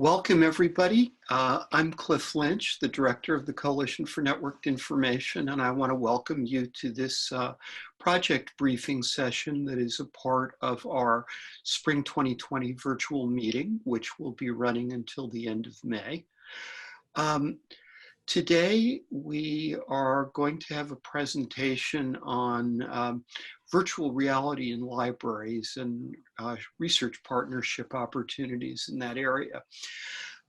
Welcome, everybody. I'm Cliff Lynch, the director of the Coalition for Networked Information, and I want to welcome you to this project briefing session that is a part of our Spring 2020 virtual meeting, which will be running until the end of May. Today, we are going to have a presentation on virtual reality in libraries and research partnership opportunities in that area.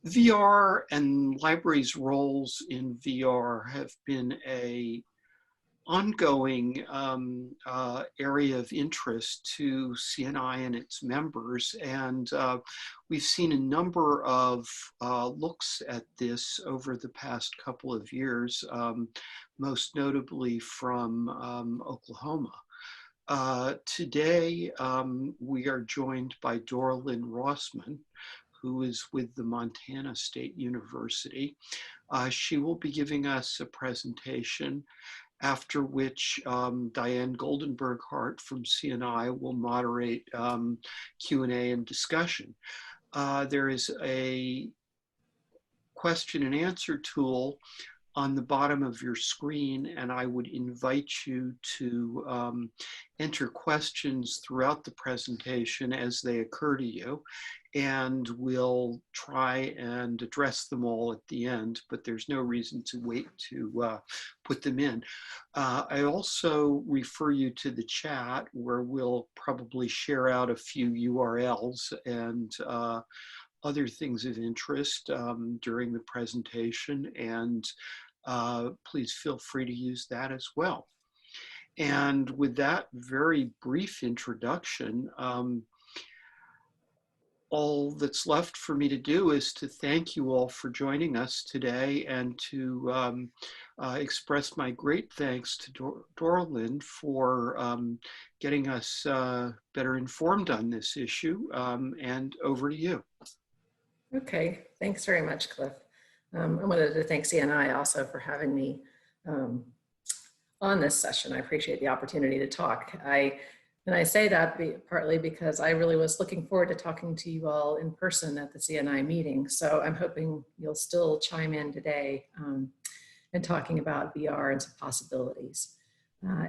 VR and libraries' roles in VR have been an ongoing area of interest to CNI and its members, and we've seen a number of looks at this over the past couple of years, most notably from Oklahoma. Today, we are joined by Doralyn Rossmann, who is with the Montana State University. She will be giving us a presentation, after which Diane Goldenberg-Hart from CNI will moderate Q&A and discussion. There is a question and answer tool on the bottom of your screen, and I would invite you to enter questions throughout the presentation as they occur to you, and we'll try and address them all at the end, but there's no reason to wait to put them in. I also refer you to the chat, where we'll probably share out a few URLs and other things of interest during the presentation, and please feel free to use that as well. And with that very brief introduction, all that's left for me to do is to thank you all for joining us today, and to express my great thanks to Doralyn for getting us better informed on this issue, and over to you. Okay, thanks very much, Cliff. I wanted to thank CNI also for having me on this session. I appreciate the opportunity to talk. And I say that partly because I really was looking forward to talking to you all in person at the CNI meeting. So I'm hoping you'll still chime in today and talking about VR and some possibilities.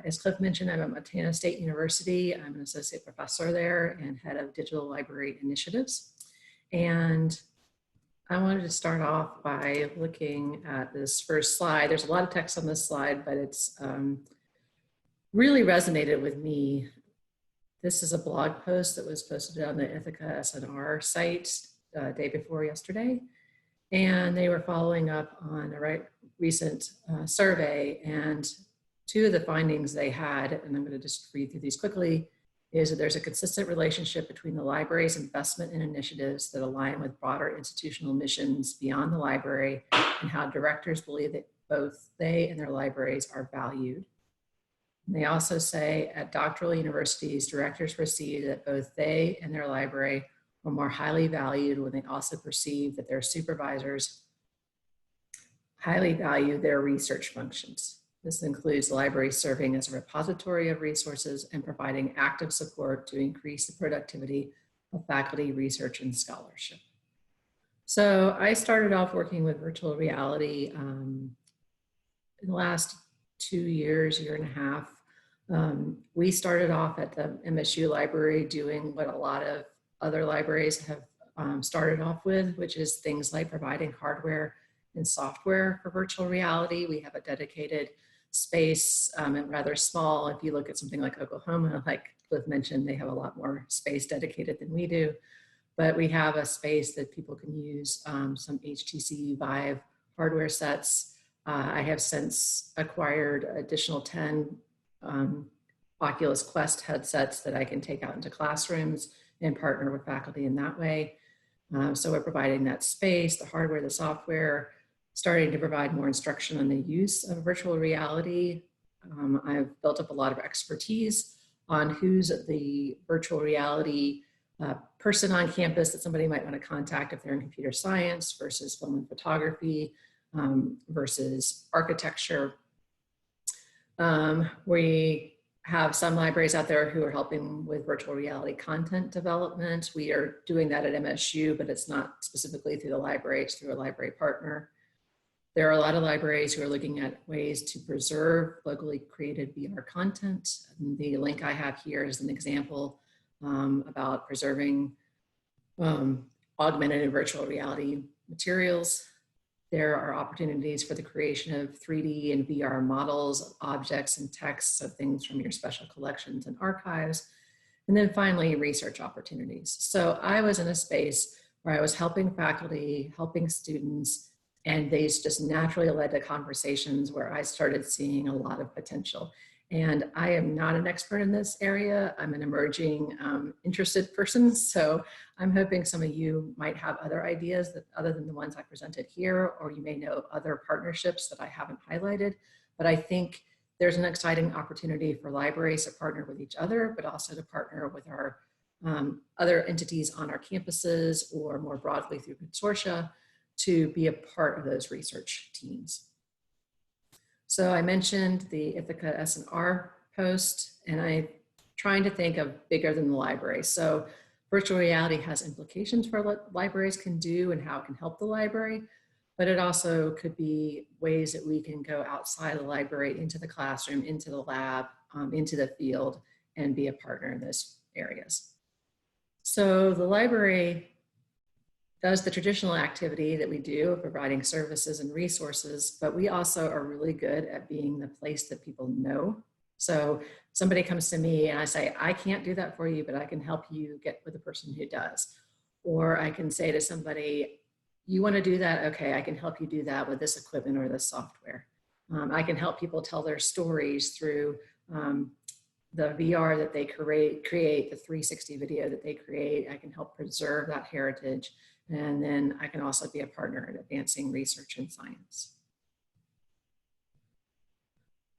As Cliff mentioned, I'm at Montana State University. I'm an associate professor there and head of digital library initiatives. And I wanted to start off by looking at this first slide. There's a lot of text on this slide, but it's really resonated with me. This is a blog post that was posted on the Ithaca SNR site day before yesterday. And they were following up on a recent survey. And two of the findings they had, and I'm going to just read through these quickly, is that there's a consistent relationship between the library's investment in initiatives that align with broader institutional missions beyond the library, and how directors believe that both they and their libraries are valued. And they also say at doctoral universities, directors perceive that both they and their library are more highly valued when they also perceive that their supervisors highly value their research functions. This includes libraries serving as a repository of resources and providing active support to increase the productivity of faculty, research, and scholarship. So I started off working with virtual reality in the last 2 years, year and a half. We started off at the MSU library doing what a lot of other libraries have started off with, which is things like providing hardware and software for virtual reality. We have a dedicated space and rather small. If you look at something like Oklahoma, like Cliff mentioned, they have a lot more space dedicated than we do. But we have a space that people can use some HTC Vive hardware sets. I have since acquired additional 10 Oculus Quest headsets that I can take out into classrooms and partner with faculty in that way. So we're providing that space, the hardware, the software, starting to provide more instruction on the use of virtual reality. I've built up a lot of expertise on who's the virtual reality person on campus that somebody might want to contact if they're in computer science versus film and photography versus architecture. We have some libraries out there who are helping with virtual reality content development. We are doing that at MSU, but it's not specifically through the library, it's through a library partner. There are a lot of libraries who are looking at ways to preserve locally created VR content. And the link I have here is an example about preserving augmented and virtual reality materials. There are opportunities for the creation of 3D and VR models of objects and texts of things from your special collections and archives. And then finally, research opportunities. So I was in a space where I was helping faculty, helping students, and these just naturally led to conversations where I started seeing a lot of potential. And I am not an expert in this area. I'm an emerging interested person. So I'm hoping some of you might have other ideas that other than the ones I presented here, or you may know other partnerships that I haven't highlighted. But I think there's an exciting opportunity for libraries to partner with each other, but also to partner with our other entities on our campuses or more broadly through consortia to be a part of those research teams. So I mentioned the Ithaca S&R post, and I'm trying to think of bigger than the library. So virtual reality has implications for what libraries can do and how it can help the library, but it also could be ways that we can go outside of the library into the classroom, into the lab, into the field, and be a partner in those areas. So the library does the traditional activity that we do of providing services and resources, but we also are really good at being the place that people know. So somebody comes to me and I say, I can't do that for you, but I can help you get with the person who does. Or I can say to somebody, you want to do that? Okay, I can help you do that with this equipment or this software. I can help people tell their stories through the VR that they create, the 360 video that they create. I can help preserve that heritage. And then I can also be a partner in advancing research and science.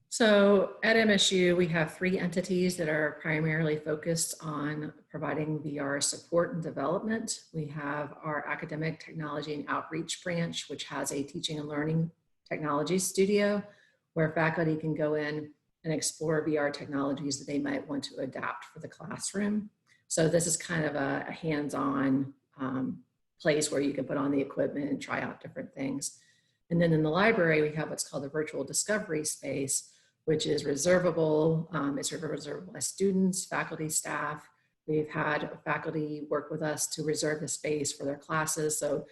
So at MSU, we have 3 entities that are primarily focused on providing VR support and development. We have our academic technology and outreach branch, which has a teaching and learning technology studio where faculty can go in and explore VR technologies that they might want to adapt for the classroom. So this is kind of a hands-on place where you can put on the equipment and try out different things. And then in the library, we have what's called the virtual discovery space, which is reservable. It's reservable by students, faculty, staff. We've had faculty work with us to reserve the space for their classes. So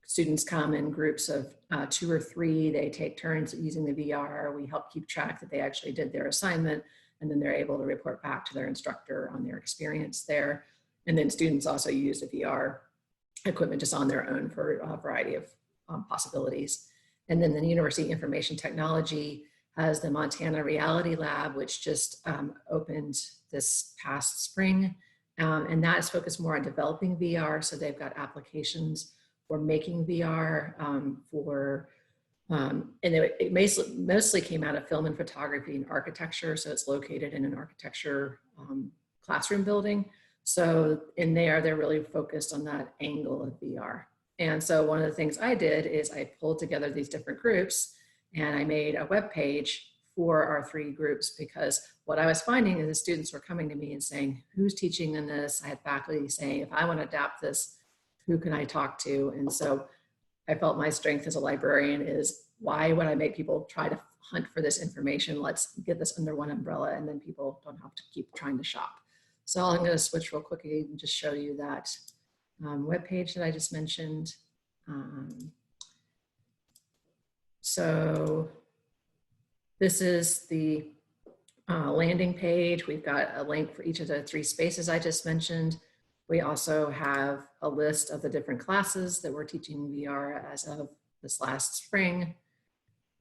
students come in groups of 2 or 3, they take turns using the VR. We help keep track that they actually did their assignment, and then they're able to report back to their instructor on their experience there. And then students also use the VR equipment just on their own for a variety of possibilities. And then the University Information Technology has the Montana Reality Lab, which just opened this past spring. And that is focused more on developing VR. So they've got applications for making VR and it mostly came out of film and photography and architecture. So it's located in an architecture classroom building. So in there, they're really focused on that angle of VR. And so one of the things I did is I pulled together these different groups and I made a web page for our 3 groups, because what I was finding is the students were coming to me and saying, who's teaching in this? I had faculty saying, if I want to adapt this, who can I talk to? And so I felt my strength as a librarian is, why would I make people try to hunt for this information? Let's get this under one umbrella, and then people don't have to keep trying to shop. So I'm going to switch real quickly and just show you that webpage that I just mentioned. So this is the landing page. We've got a link for each of the 3 spaces I just mentioned. We also have a list of the different classes that we're teaching VR as of this last spring.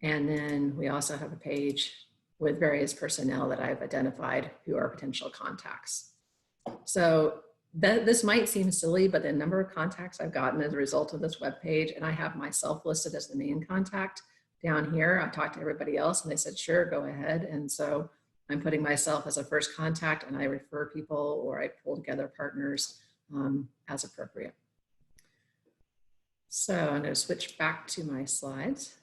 And then we also have a page with various personnel that I've identified who are potential contacts. So this might seem silly, but the number of contacts I've gotten as a result of this webpage, and I have myself listed as the main contact down here. I talked to everybody else and they said, sure, go ahead. And so I'm putting myself as a first contact, and I refer people or I pull together partners as appropriate. So I'm going to switch back to my slides.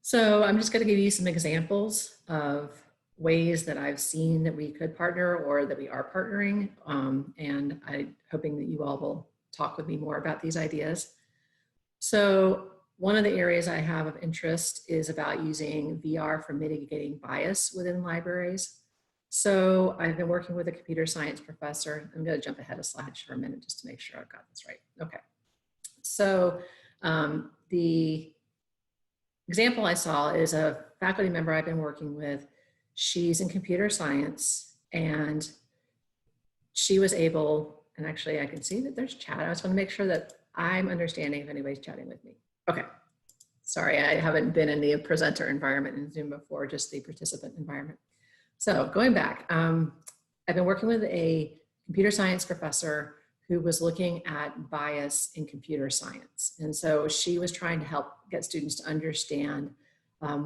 So I'm just going to give you some examples of ways that I've seen that we could partner or that we are partnering. And I'm hoping that you all will talk with me more about these ideas. So one of the areas I have of interest is about using VR for mitigating bias within libraries. So I've been working with a computer science professor. I'm going to jump ahead a slide for a minute just to make sure I've got this right. Okay. So the example I saw is a faculty member I've been working with. She's in computer science and she was able, and actually I can see that there's chat. I just want to make sure that I'm understanding if anybody's chatting with me. Okay. Sorry, I haven't been in the presenter environment in Zoom before, just the participant environment. So going back, I've been working with a computer science professor who was looking at bias in computer science. And so she was trying to help get students to understand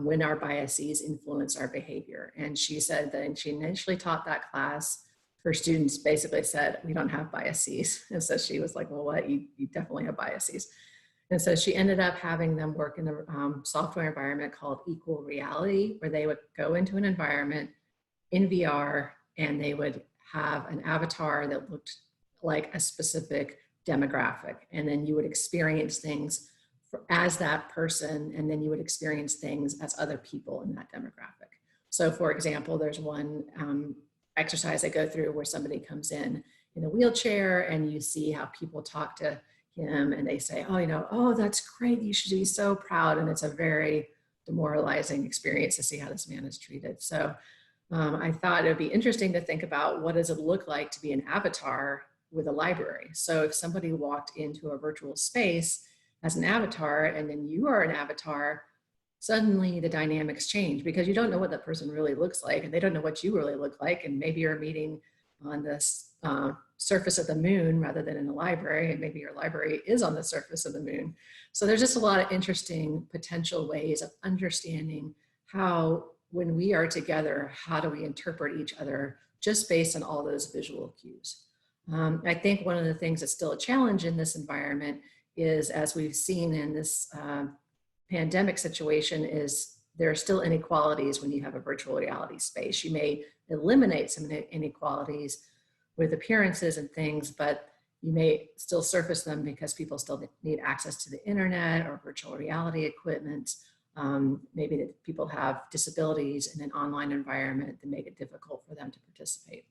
when our biases influence our behavior. And she said that, and she initially taught that class, her students basically said, we don't have biases. And so she was like, well, what? You definitely have biases. And so she ended up having them work in a software environment called Equal Reality, where they would go into an environment in VR and they would have an avatar that looked like a specific demographic. And then you would experience things as that person, and then you would experience things as other people in that demographic. So for example, there's one exercise I go through where somebody comes in a wheelchair and you see how people talk to him and they say, oh, oh, that's great. You should be so proud. And it's a very demoralizing experience to see how this man is treated. So I thought it would be interesting to think about what does it look like to be an avatar with a library. So if somebody walked into a virtual space as an avatar and then you are an avatar, suddenly the dynamics change because you don't know what that person really looks like and they don't know what you really look like. And maybe you're meeting on this surface of the moon rather than in a library, and maybe your library is on the surface of the moon. So there's just a lot of interesting potential ways of understanding how, when we are together, how do we interpret each other just based on all those visual cues. I think one of the things that's still a challenge in this environment is, as we've seen in this pandemic situation, is there are still inequalities when you have a virtual reality space. You may eliminate some inequalities with appearances and things, but you may still surface them because people still need access to the internet or virtual reality equipment. Maybe that people have disabilities in an online environment that make it difficult for them to participate.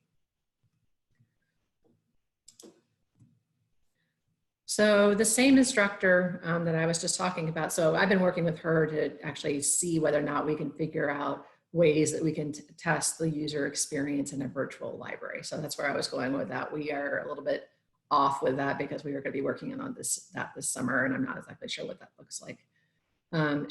So the same instructor that I was just talking about, so I've been working with her to actually see whether or not we can figure out ways that we can test the user experience in a virtual library. So that's where I was going with that. We are a little bit off with that because we are going to be working on this summer, and I'm not exactly sure what that looks like.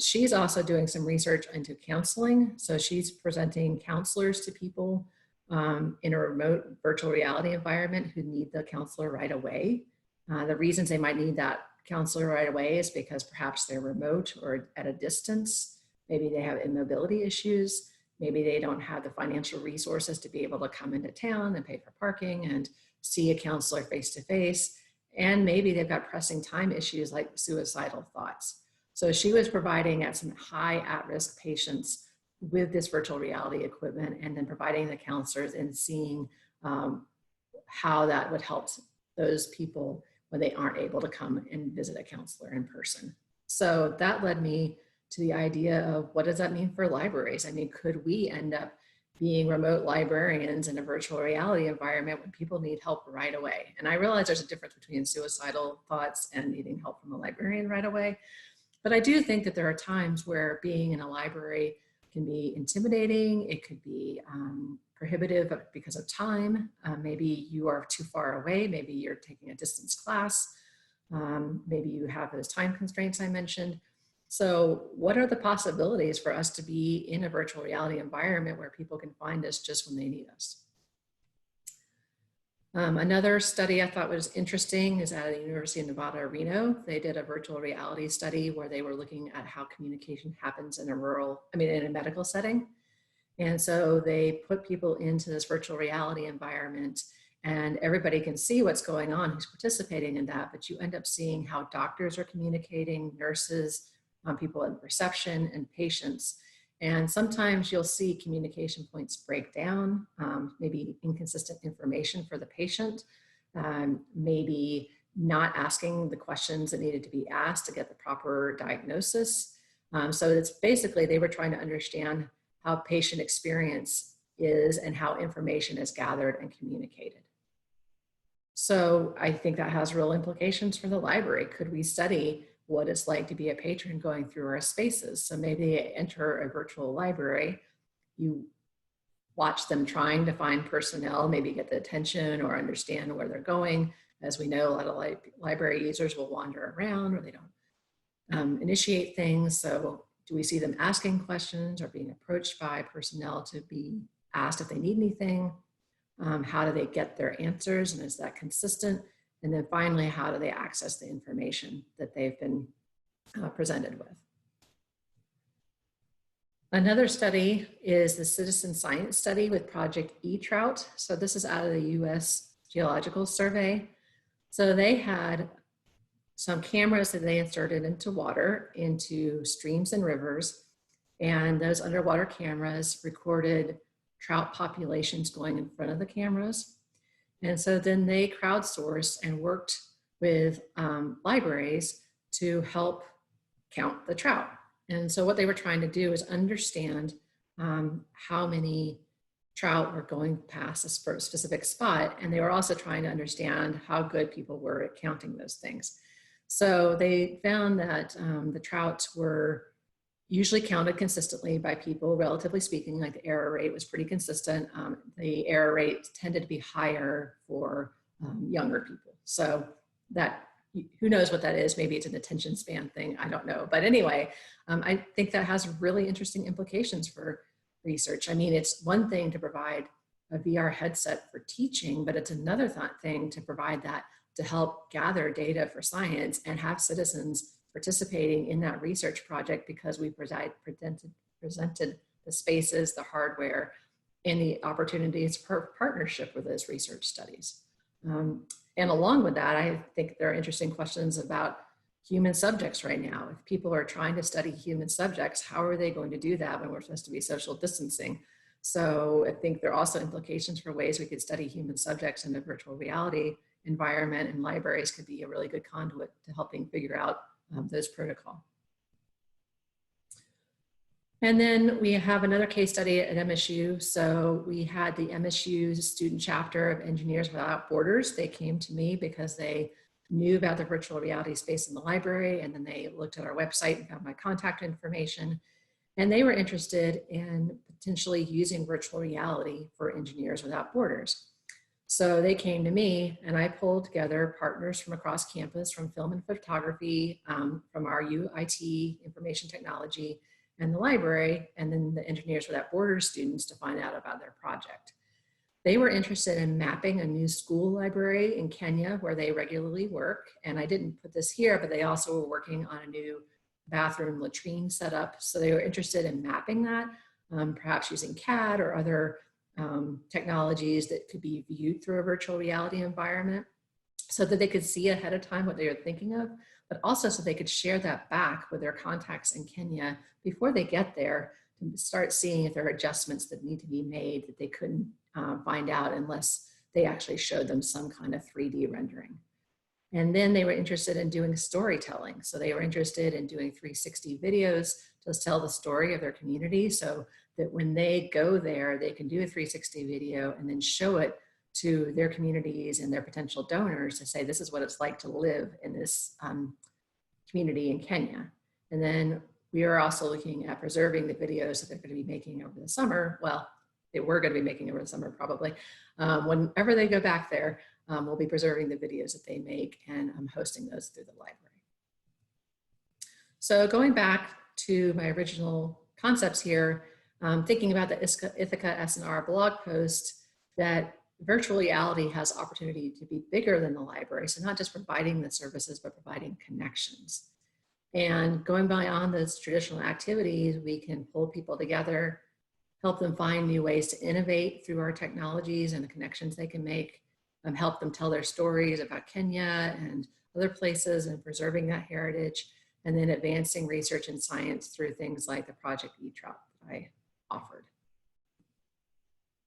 She's also doing some research into counseling. So she's presenting counselors to people in a remote virtual reality environment who need the counselor right away. The reasons they might need that counselor right away is because perhaps they're remote or at a distance. Maybe they have immobility issues. Maybe they don't have the financial resources to be able to come into town and pay for parking and see a counselor face to face. And maybe they've got pressing time issues like suicidal thoughts. So she was providing at some high at-risk patients with this virtual reality equipment, and then providing the counselors and seeing how that would help those people when they aren't able to come and visit a counselor in person. So that led me to the idea of, what does that mean for libraries? I mean, could we end up being remote librarians in a virtual reality environment when people need help right away? And I realize there's a difference between suicidal thoughts and needing help from a librarian right away. But I do think that there are times where being in a library can be intimidating. It could be prohibitive because of time. Maybe you are too far away. Maybe you're taking a distance class. Maybe you have those time constraints I mentioned. So what are the possibilities for us to be in a virtual reality environment where people can find us just when they need us? Another study I thought was interesting is at the University of Nevada, Reno. They did a virtual reality study where they were looking at how communication happens in in a medical setting. And so they put people into this virtual reality environment, and everybody can see what's going on who's participating in that, but you end up seeing how doctors are communicating, nurses, people in perception and patience. And sometimes you'll see communication points break down, maybe inconsistent information for the patient, maybe not asking the questions that needed to be asked to get the proper diagnosis. So it's basically, they were trying to understand how patient experience is and how information is gathered and communicated. So I think that has real implications for the library. Could we study what it's like to be a patron going through our spaces? So maybe they enter a virtual library, you watch them trying to find personnel, maybe get the attention or understand where they're going. As we know, a lot of library users will wander around or they don't initiate things. So do we see them asking questions or being approached by personnel to be asked if they need anything? How do they get their answers, and is that consistent? And then finally, how do they access the information that they've been presented with? Another study is the citizen science study with Project eTrout. So this is out of the US Geological Survey. So they had some cameras that they inserted into water, into streams and rivers, and those underwater cameras recorded trout populations going in front of the cameras. And so then they crowdsourced and worked with libraries to help count the trout. And so what they were trying to do is understand how many trout were going past a specific spot. And they were also trying to understand how good people were at counting those things. So they found that the trout were usually counted consistently by people, relatively speaking, like the error rate was pretty consistent. The error rate tended to be higher for younger people. So that, who knows what that is? Maybe it's an attention span thing, I don't know. But anyway, I think that has really interesting implications for research. I mean, it's one thing to provide a VR headset for teaching, but it's another thing to provide that to help gather data for science and have citizens participating in that research project, because we presented the spaces, the hardware, and the opportunities for partnership with those research studies. And along with that, I think there are interesting questions about human subjects right now. If people are trying to study human subjects, how are they going to do that when we're supposed to be social distancing? So I think there are also implications for ways we could study human subjects in a virtual reality environment, and libraries could be a really good conduit to helping figure out those protocol. And then we have another case study at MSU. So we had the MSU student chapter of Engineers Without Borders. They came to me because they knew about the virtual reality space in the library, and then they looked at our website and found my contact information. And they were interested in potentially using virtual reality for Engineers Without Borders. So they came to me, and I pulled together partners from across campus, from film and photography, from our UIT, information technology, and the library, and then the Engineers Without Borders students to find out about their project. They were interested in mapping a new school library in Kenya where they regularly work. And I didn't put this here, but they also were working on a new bathroom latrine setup. So they were interested in mapping that, perhaps using CAD or other technologies that could be viewed through a virtual reality environment, so that they could see ahead of time what they were thinking of, but also so they could share that back with their contacts in Kenya before they get there, to start seeing if there are adjustments that need to be made that they couldn't find out unless they actually showed them some kind of 3D rendering. And then they were interested in doing storytelling. So they were interested in doing 360 videos to tell the story of their community, so that when they go there, they can do a 360 video and then show it to their communities and their potential donors to say, this is what it's like to live in this community in Kenya. And then we are also looking at preserving the videos that they're going to be making over the summer. Well, they were going to be making over the summer probably. Whenever they go back there, we'll be preserving the videos that they make, and I'm hosting those through the library. So going back to my original concepts here, thinking about the Ithaca S&R blog post, that virtual reality has opportunity to be bigger than the library. So not just providing the services, but providing connections. And going beyond those traditional activities, we can pull people together, help them find new ways to innovate through our technologies and the connections they can make, help them tell their stories about Kenya and other places and preserving that heritage, and then advancing research and science through things like the Project eTrop that I offered.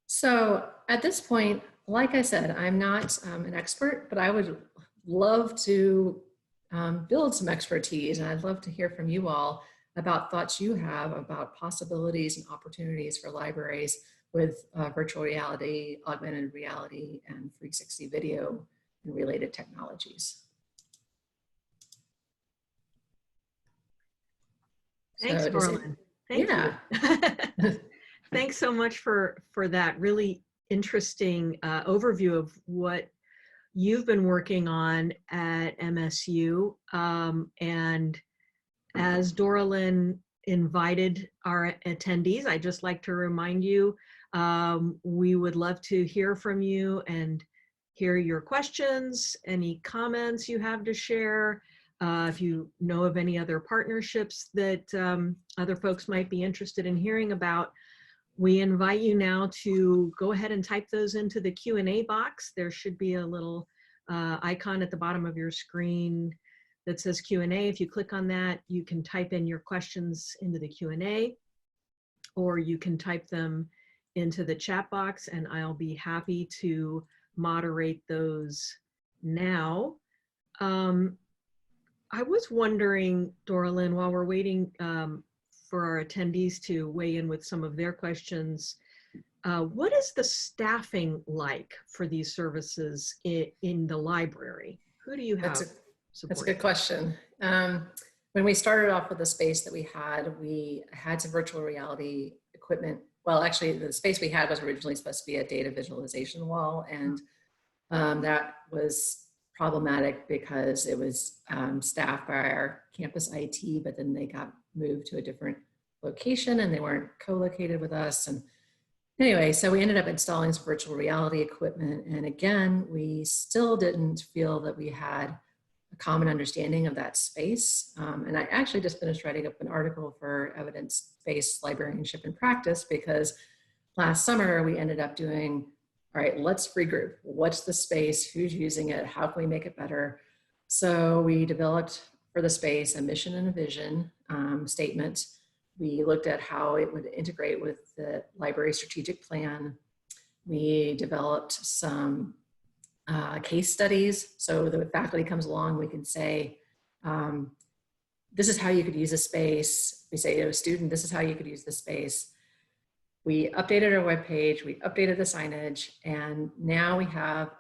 So at this point, like I said, I'm not an expert, but I would love to build some expertise, and I'd love to hear from you all about thoughts you have about possibilities and opportunities for libraries with virtual reality, augmented reality, and 360 video and related technologies. Thanks, So Doralyn. Thank you. Thanks so much for that really interesting overview of what you've been working on at MSU. And as Doralyn invited our attendees, I'd just like to remind you, we would love to hear from you and hear your questions, any comments you have to share. If you know of any other partnerships that other folks might be interested in hearing about, we invite you now to go ahead and type those into the Q&A box. There should be a little icon at the bottom of your screen that says Q&A. If you click on that, you can type in your questions into the Q&A, or you can type them into the chat box, and I'll be happy to moderate those now. I was wondering, Doralyn, while we're waiting for our attendees to weigh in with some of their questions, what is the staffing like for these services in the library? Who do you have? That's a good question. When we started off with the space that we had some virtual reality equipment. Well, actually, the space we had was originally supposed to be a data visualization wall, and that was problematic because it was staffed by our campus IT, but then they got moved to a different location and they weren't co-located with us. And anyway, so we ended up installing some virtual reality equipment. And again, we still didn't feel that we had a common understanding of that space. And I actually just finished writing up an article for evidence-based librarianship in practice, because last summer we ended up doing, all right, let's regroup. What's the space? Who's using it? How can we make it better? So we developed for the space a mission and a vision statement. We looked at how it would integrate with the library strategic plan. We developed some case studies. So the faculty comes along, we can say, this is how you could use a space. We say to a student, this is how you could use the space. We updated our webpage, we updated the signage, and now we have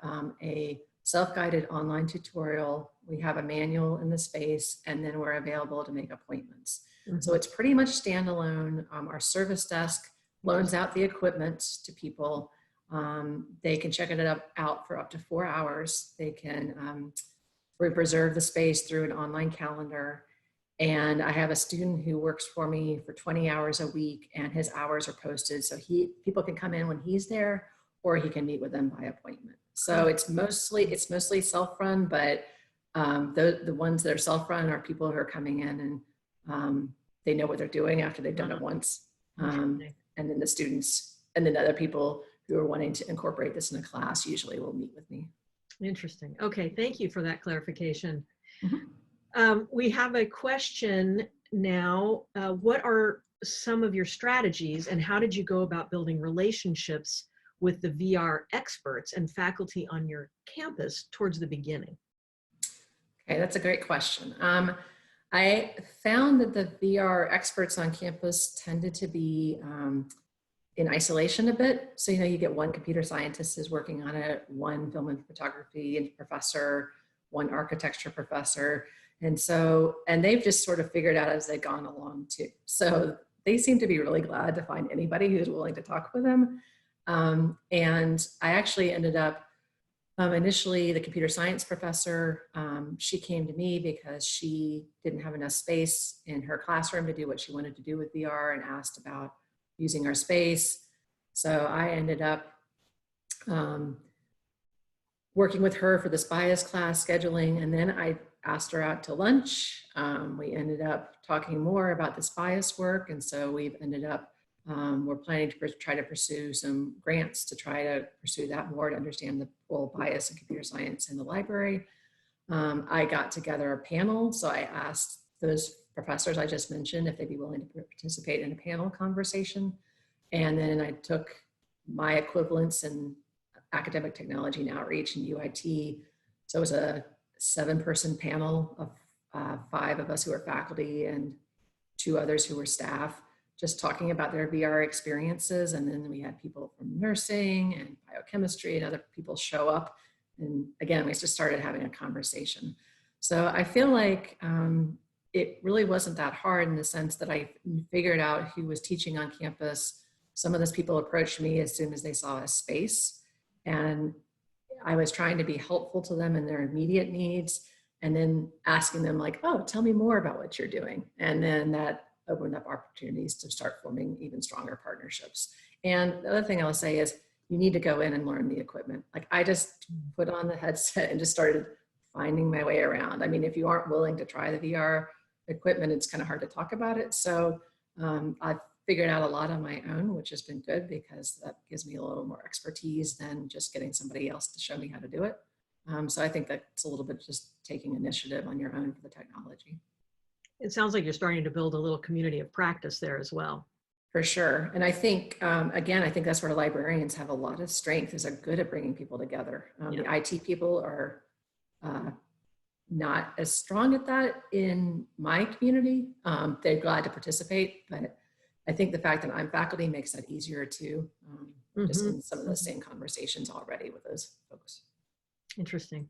a self-guided online tutorial. We have a manual in the space, and then we're available to make appointments. Mm-hmm. So it's pretty much standalone. Our service desk loans out the equipment to people. They can check it out for up to 4 hours. They can reserve the space through an online calendar. And I have a student who works for me for 20 hours a week, and his hours are posted. So people can come in when he's there, or he can meet with them by appointment. So it's mostly self-run, but the ones that are self-run are people who are coming in and they know what they're doing after they've done it once. And then the students, and then other people who are wanting to incorporate this in a class usually will meet with me. Interesting. Okay, thank you for that clarification. Mm-hmm. We have a question now. What are some of your strategies, and how did you go about building relationships with the VR experts and faculty on your campus towards the beginning? Okay, that's a great question. I found that the VR experts on campus tended to be in isolation a bit. So, you get one computer scientist is working on it, one film and photography professor, one architecture professor. And they've just sort of figured out as they've gone along too. So they seem to be really glad to find anybody who's willing to talk with them. And I actually ended up, initially the computer science professor, she came to me because she didn't have enough space in her classroom to do what she wanted to do with VR, and asked about using our space. So I ended up working with her for this bias class scheduling, and then I asked her out to lunch. We ended up talking more about this bias work, and so we've ended up, we're planning to try to pursue some grants to try to pursue that more, to understand the role of bias in computer science in the library. I got together a panel, so I asked those professors I just mentioned if they'd be willing to participate in a panel conversation. And then I took my equivalents in academic technology and outreach and UIT. So it was a 7-person panel of 5 of us who were faculty and 2 others who were staff, just talking about their VR experiences. And then we had people from nursing and biochemistry and other people show up. And again, we just started having a conversation. So I feel like it really wasn't that hard in the sense that I figured out who was teaching on campus. Some of those people approached me as soon as they saw a space, and I was trying to be helpful to them in their immediate needs, and then asking them like, oh, tell me more about what you're doing. And then that opened up opportunities to start forming even stronger partnerships. And the other thing I'll say is you need to go in and learn the equipment. Like I just put on the headset and just started finding my way around. I mean, if you aren't willing to try the VR equipment, it's kind of hard to talk about it. So I've figured out a lot on my own, which has been good because that gives me a little more expertise than just getting somebody else to show me how to do it. So I think that's a little bit just taking initiative on your own for the technology. It sounds like you're starting to build a little community of practice there as well. For sure. And I think, again, I think that's where librarians have a lot of strength, is are good at bringing people together. The IT people are not as strong at that in my community. They're glad to participate, but I think the fact that I'm faculty makes that easier too. Just in some of those same conversations already with those folks. Interesting.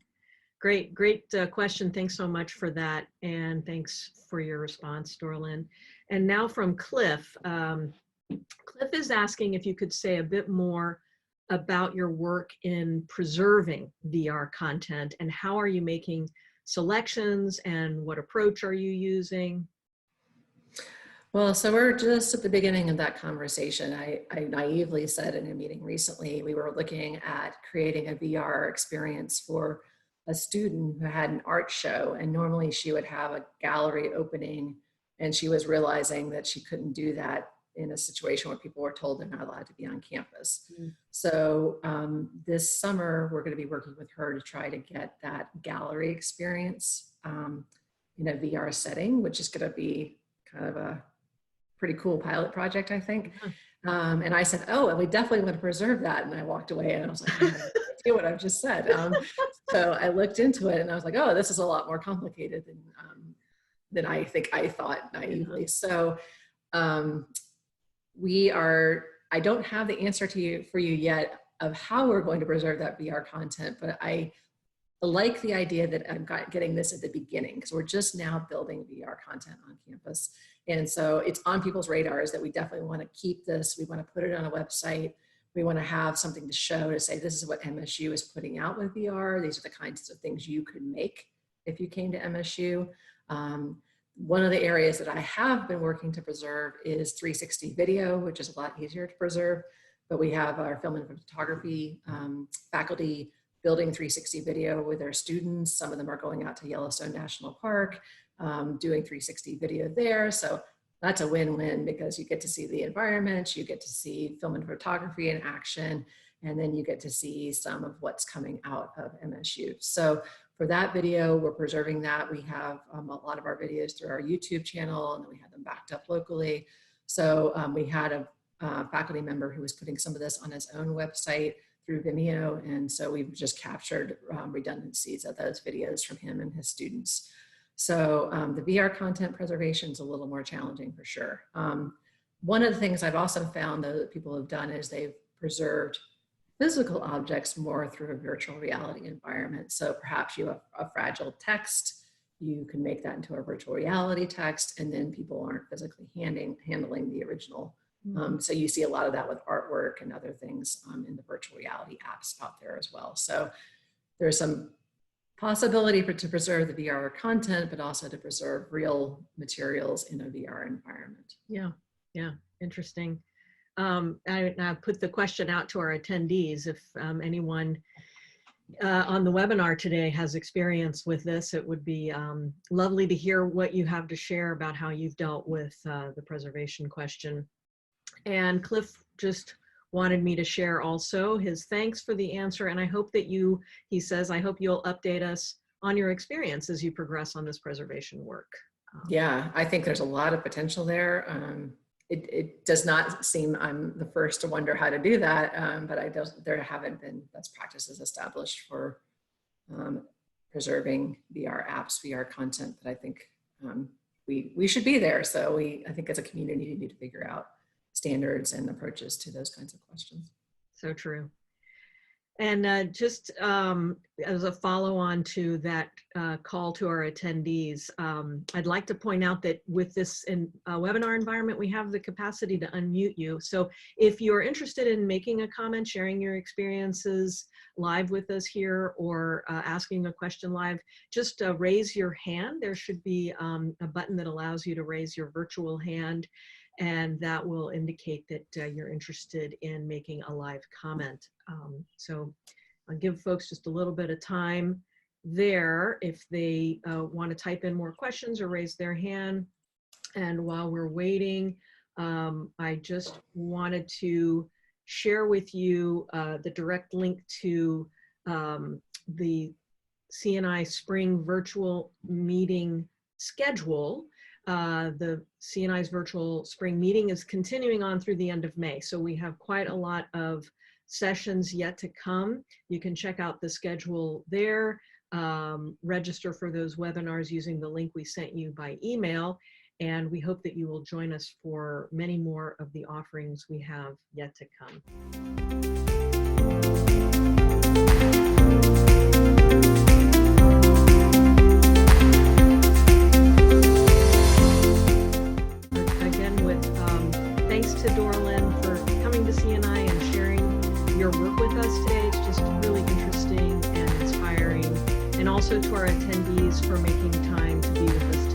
Great question. Thanks so much for that. And thanks for your response, Doralyn. And now from Cliff. Cliff is asking if you could say a bit more about your work in preserving VR content and how are you making selections and what approach are you using? Well, so we're just at the beginning of that conversation. I naively said in a meeting recently, we were looking at creating a VR experience for a student who had an art show, and normally she would have a gallery opening, and she was realizing that she couldn't do that in a situation where people were told they're not allowed to be on campus. So this summer, we're going to be working with her to try to get that gallery experience in a VR setting, which is going to be kind of a pretty cool pilot project, I think. And I said, oh, and we definitely want to preserve that. And I walked away and I was like, I have no idea what I've just said. So I looked into it and I was like, oh, this is a lot more complicated than I think I thought naively. So I don't have the answer for you yet of how we're going to preserve that VR content, but I like the idea that I'm getting this at the beginning because we're just now building VR content on campus. And so it's on people's radars that we definitely want to keep this. We want to put it on a website. We want to have something to show to say, this is what MSU is putting out with VR. These are the kinds of things you could make if you came to MSU. One of the areas that I have been working to preserve is 360 video, which is a lot easier to preserve. But we have our film and photography faculty building 360 video with their students. Some of them are going out to Yellowstone National Park, doing 360 video there. So that's a win-win because you get to see the environment, you get to see film and photography in action, and then you get to see some of what's coming out of MSU. So for that video, we're preserving that. We have a lot of our videos through our YouTube channel, and then we have them backed up locally. So we had a faculty member who was putting some of this on his own website through Vimeo, and so we've just captured redundancies of those videos from him and his students. So the VR content preservation is a little more challenging for sure. One of the things I've also found though that people have done is they've preserved physical objects more through a virtual reality environment. So perhaps you have a fragile text, you can make that into a virtual reality text, and then people aren't physically handling the original. So you see a lot of that with artwork and other things in the virtual reality apps out there as well. So there's some possibility to preserve the VR content, but also to preserve real materials in a VR environment. Yeah, interesting. I put the question out to our attendees. If anyone on the webinar today has experience with this, it would be lovely to hear what you have to share about how you've dealt with the preservation question. And Cliff just wanted me to share also his thanks for the answer. And I hope that he says, I hope you'll update us on your experience as you progress on this preservation work. Yeah, I think there's a lot of potential there. It does not seem I'm the first to wonder how to do that, but there haven't been best practices established for preserving VR apps, VR content that I think we should be there. So I think as a community, we need to figure out standards and approaches to those kinds of questions. So true. And just as a follow-on to that call to our attendees, I'd like to point out that with this webinar environment, we have the capacity to unmute you. So if you're interested in making a comment, sharing your experiences live with us here, or asking a question live, just raise your hand. There should be a button that allows you to raise your virtual hand, and that will indicate that you're interested in making a live comment. So I'll give folks just a little bit of time there if they want to type in more questions or raise their hand. And while we're waiting, I just wanted to share with you the direct link to the CNI Spring Virtual Meeting schedule. The CNI's virtual spring meeting is continuing on through the end of May. So we have quite a lot of sessions yet to come. You can check out the schedule there, register for those webinars using the link we sent you by email. And we hope that you will join us for many more of the offerings we have yet to come. Thanks to Doralyn for coming to CNI and sharing your work with us today. It's just really interesting and inspiring. And also to our attendees for making time to be with us today.